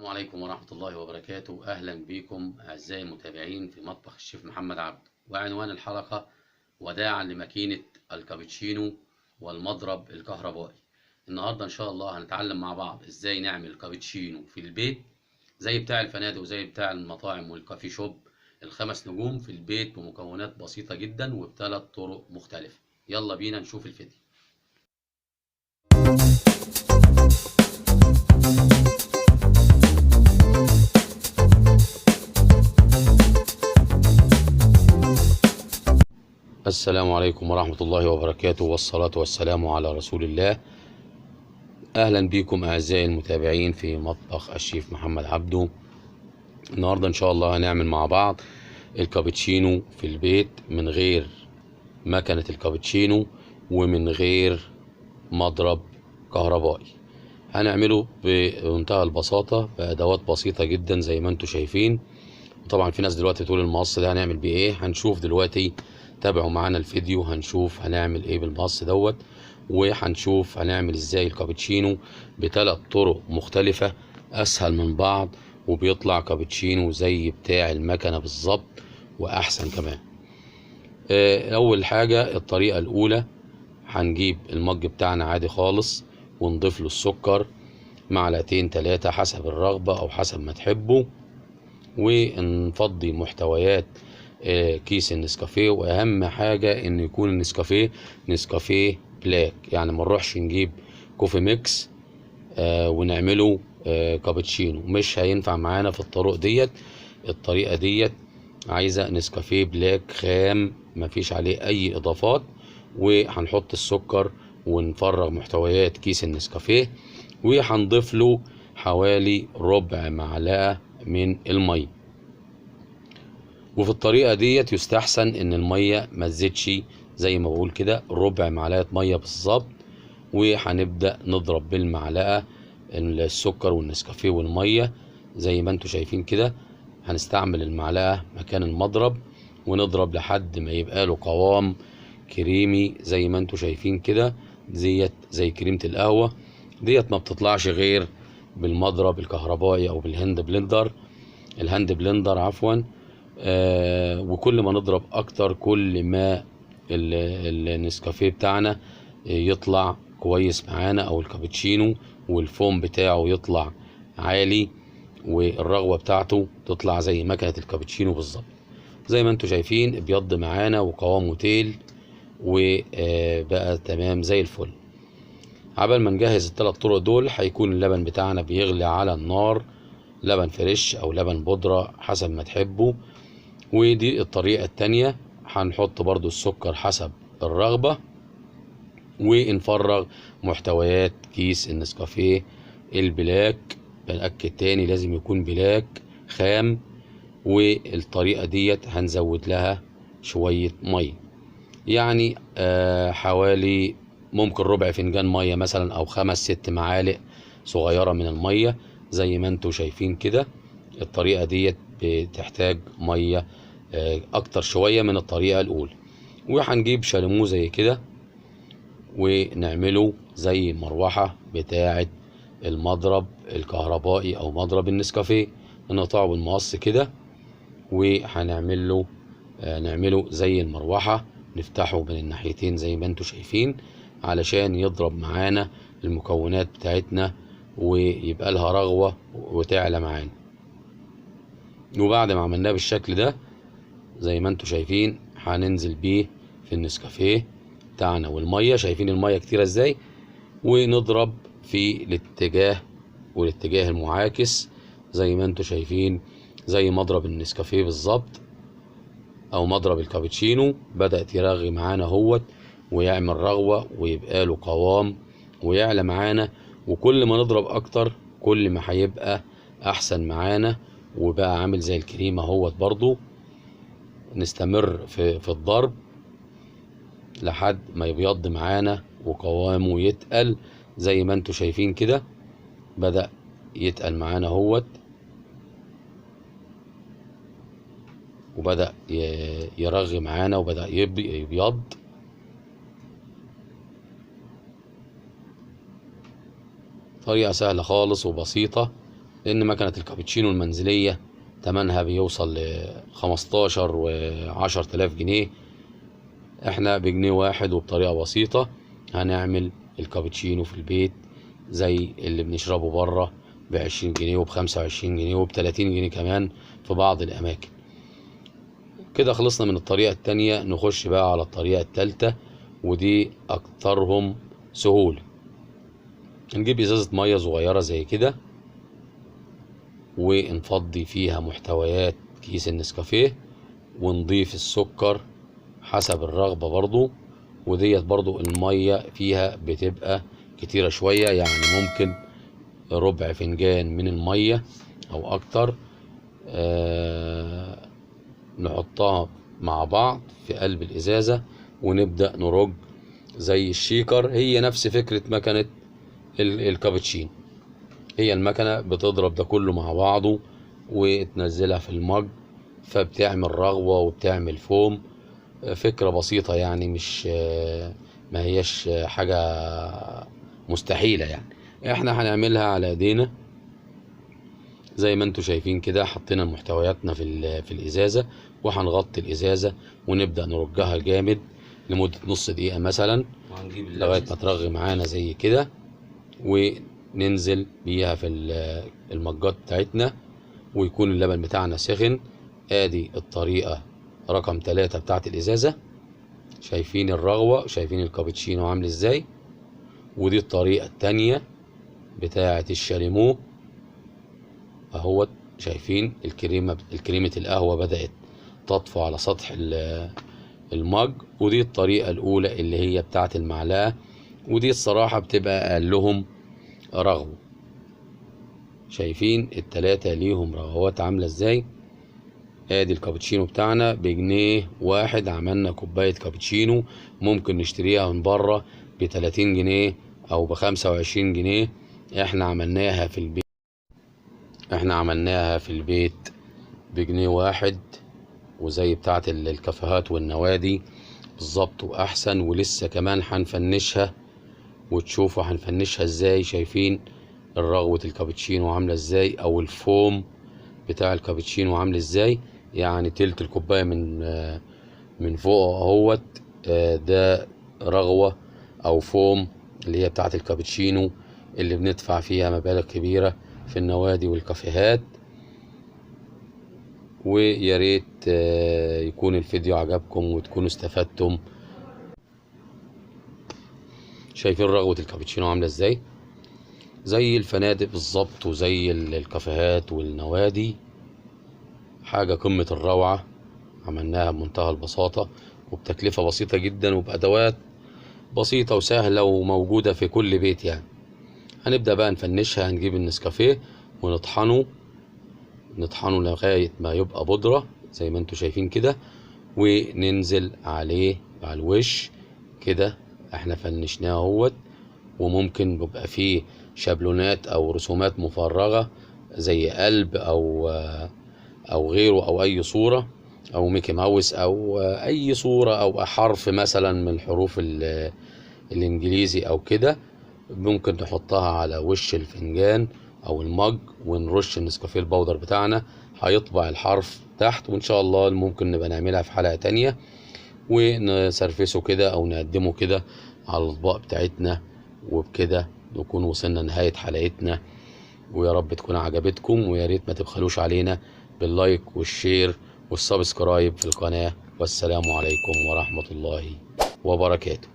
السلام عليكم ورحمة الله وبركاته. أهلا بكم أعزائي المتابعين في مطبخ الشيف محمد عبد. وعنوان الحلقة: وداعا لماكينة الكابتشينو والمضرب الكهربائي. النهاردة إن شاء الله هنتعلم مع بعض إزاي نعمل كابتشينو في البيت زي بتاع الفنادق وزي بتاع المطاعم والكافي شوب الخمس نجوم في البيت بمكونات بسيطة جدا وبثلاث طرق مختلفة. يلا بينا نشوف الفيديو. السلام عليكم ورحمة الله وبركاته، والصلاة والسلام على رسول الله. أهلا بكم أعزائي المتابعين في مطبخ الشيف محمد عبده. النهاردة إن شاء الله هنعمل مع بعض الكابتشينو في البيت من غير مكنة الكابتشينو ومن غير مضرب كهربائي. هنعمله بمنتهى البساطة بأدوات بسيطة جدا زي ما انتم شايفين. طبعا في ناس دلوقتي تقول المقص ده هنعمل بيه ايه؟ هنشوف دلوقتي، تابعوا معانا الفيديو هنشوف هنعمل ايه بالمقص دوت، وهنشوف هنعمل ازاي الكابتشينو بثلاث طرق مختلفة اسهل من بعض، وبيطلع كابتشينو زي بتاع المكنة بالظبط واحسن كمان. اول حاجة الطريقة الاولى، هنجيب المج بتاعنا عادي خالص ونضيف له السكر معلقتين 3 حسب الرغبة او حسب ما تحبوا، ونفضي محتويات كيس النسكافيه. واهم حاجه ان يكون النسكافيه نسكافيه بلاك، يعني ما نروحش نجيب كوفي ميكس ونعمله كابتشينو، مش هينفع معانا في الطريقه ديت عايزه نسكافيه بلاك خام مفيش عليه اي اضافات. وهنحط السكر ونفرغ محتويات كيس النسكافيه، وهنضيف له حوالي ربع معلقه من الميه. وفي الطريقه ديت يستحسن ان الميه ما تزيدش، زي ما بقول كده ربع معلقه ميه بالظبط. وهنبدا نضرب بالمعلقه السكر والنسكافيه والميه زي ما انتم شايفين كده. هنستعمل المعلقه مكان المضرب ونضرب لحد ما يبقى له قوام كريمي زي ما انتم شايفين كده، ديت زي كريمه القهوه. ديت ما بتطلعش غير بالمضرب الكهربائي او بالهاند بلندر، الهاند بلندر عفوا. وكل ما نضرب اكتر كل ما النسكافيه بتاعنا يطلع كويس معانا، او الكابتشينو والفوم بتاعه يطلع عالي، والرغوه بتاعته تطلع زي مكنه الكابتشينو بالظبط. زي ما انتم شايفين ابيض معانا وقوامه تيل وبقى تمام زي الفل. عبال ما نجهز الثلاث طرق دول هيكون اللبن بتاعنا بيغلي على النار، لبن فريش او لبن بودرة حسب ما تحبوا. ودي الطريقة التانية، هنحط برضو السكر حسب الرغبة، ونفرغ محتويات كيس النسكافيه البلاك. بنأكد تاني لازم يكون بلاك خام. والطريقة ديت هنزود لها شوية مية، يعني حوالي ممكن ربع فنجان مية مثلا، او 5-6 معالق صغيرة من المية زي ما انتوا شايفين كده. الطريقة ديت بتحتاج مية اكتر شوية من الطريقة الاولى. وهنجيب شاليمو زي كده ونعمله زي المروحة بتاعة المضرب الكهربائي او مضرب النسكافيه، نقطعه بالمقص كده وهنعمله نعمله زي المروحة، نفتحه من الناحيتين زي ما انتوا شايفين علشان يضرب معانا المكونات بتاعتنا ويبقى لها رغوة وتعلى معانا. وبعد ما عملناه بالشكل ده زي ما انتوا شايفين هننزل بيه في النسكافيه بتاعنا والمية. شايفين المية كتيرة ازاي؟ ونضرب في والاتجاه المعاكس زي ما انتوا شايفين، زي مضرب النسكافيه بالظبط او مضرب الكابتشينو. بدأت يرغي معانا اهوت ويعمل رغوة ويبقى له قوام ويعلى معانا. وكل ما نضرب اكتر كل ما هيبقى احسن معانا، وبقى عامل زي الكريمة اهوت. برضو نستمر في الضرب لحد ما يبيض معانا وقوامه يتقل زي ما انتوا شايفين كده. بدأ يتقل معانا اهوت وبدأ يرغي معانا وبدأ يبيض. طريقة سهلة خالص وبسيطة لان مكنة الكابتشينو المنزلية تمنها بيوصل ل15 و10,000 جنيه. احنا بجنيه واحد وبطريقة بسيطة هنعمل الكابتشينو في البيت زي اللي بنشربه بره ب20 جنيه وب25 جنيه وب30 جنيه كمان في بعض الاماكن. كده خلصنا من الطريقة التانية، نخش بقى على الطريقة التالتة ودي اكترهم سهولة. نجيب ازازة مية صغيرة زي كده ونفضي فيها محتويات كيس النسكافيه، ونضيف السكر حسب الرغبة برضو. وديت برضو المية فيها بتبقى كتيرة شوية، يعني ممكن ربع فنجان من المية او اكتر. نحطها مع بعض في قلب الازازة ونبدأ نرج زي الشيكر. هي نفس فكرة مكنة الكابتشينو، هي المكنة بتضرب ده كله مع بعضه وتنزلها في المج، فبتعمل رغوة وبتعمل فوم. فكرة بسيطة يعني، مش ما هيش حاجة مستحيلة يعني. احنا هنعملها على ايدينا زي ما انتوا شايفين كده. حطينا محتوياتنا في الازازة وهنغطي الازازة ونبدأ نرجها جامد لمدة نص دقيقة مثلا لغاية ما ترغي معانا زي كده، وننزل بيها في المجات بتاعتنا ويكون اللبن بتاعنا سخن. ادي الطريقة رقم 3 بتاعت الازازة. شايفين الرغوة، شايفين الكابتشينو عامل ازاي. ودي الطريقة التانية بتاعت الشاليمو اهوت. شايفين الكريمة القهوة بدأت تطفو على سطح المج. ودي الطريقة الاولى اللي هي بتاعت المعلقة، ودي الصراحة بتبقى اقلهم رغوة. شايفين التلاتة ليهم رغوات عاملة ازاي. ادي الكابتشينو بتاعنا بجنيه واحد، عملنا كوباية كابتشينو ممكن نشتريها من بره ب30 جنيه او ب25 جنيه. احنا عملناها في البيت بجنيه واحد، وزي بتاعت الكافيهات والنوادي بالظبط واحسن. ولسه كمان هنفنشها وتشوفوا هنفنشها ازاي. شايفين الرغوة الكابتشينو عاملة ازاي، او الفوم بتاع الكابتشينو عامل ازاي. يعني تلت الكوباية من فوق اهوت. ده رغوة او فوم اللي هي بتاعت الكابتشينو اللي بندفع فيها مبالغ كبيرة في النوادي والكافيهات. ويا ريت يكون الفيديو عجبكم وتكونوا استفدتم. شايفين رغوة الكابتشينو عاملة ازاي، زي الفنادق بالظبط وزي الكافيهات والنوادي. حاجة قمة الروعة. عملناها بمنتهى البساطة وبتكلفة بسيطة جدا وبأدوات بسيطة وسهلة وموجودة في كل بيت يعني. هنبدأ بقى نفنشها. هنجيب النسكافيه ونطحنه لغاية ما يبقى بودرة زي ما انتوا شايفين كده، وننزل عليه على الوش كده. احنا فنشناه اهوت. وممكن بيبقى فيه شابلونات او رسومات مفرغة زي قلب او غيره، او اي صورة، او ميكي ماوس، او اي صورة، او حرف مثلا من الحروف الانجليزي او كده. ممكن نحطها على وش الفنجان او المج ونرش النسكافيه البودر بتاعنا، هيطبع الحرف تحت. وان شاء الله ممكن نبقى نعملها في حلقة تانية ونسرفسه كده او نقدمه كده على الاطباق بتاعتنا. وبكده نكون وصلنا نهاية حلقتنا، ويا رب تكون عجبتكم. ويا ريت ما تبخلوش علينا باللايك والشير والسبسكرايب في القناة. والسلام عليكم ورحمة الله وبركاته.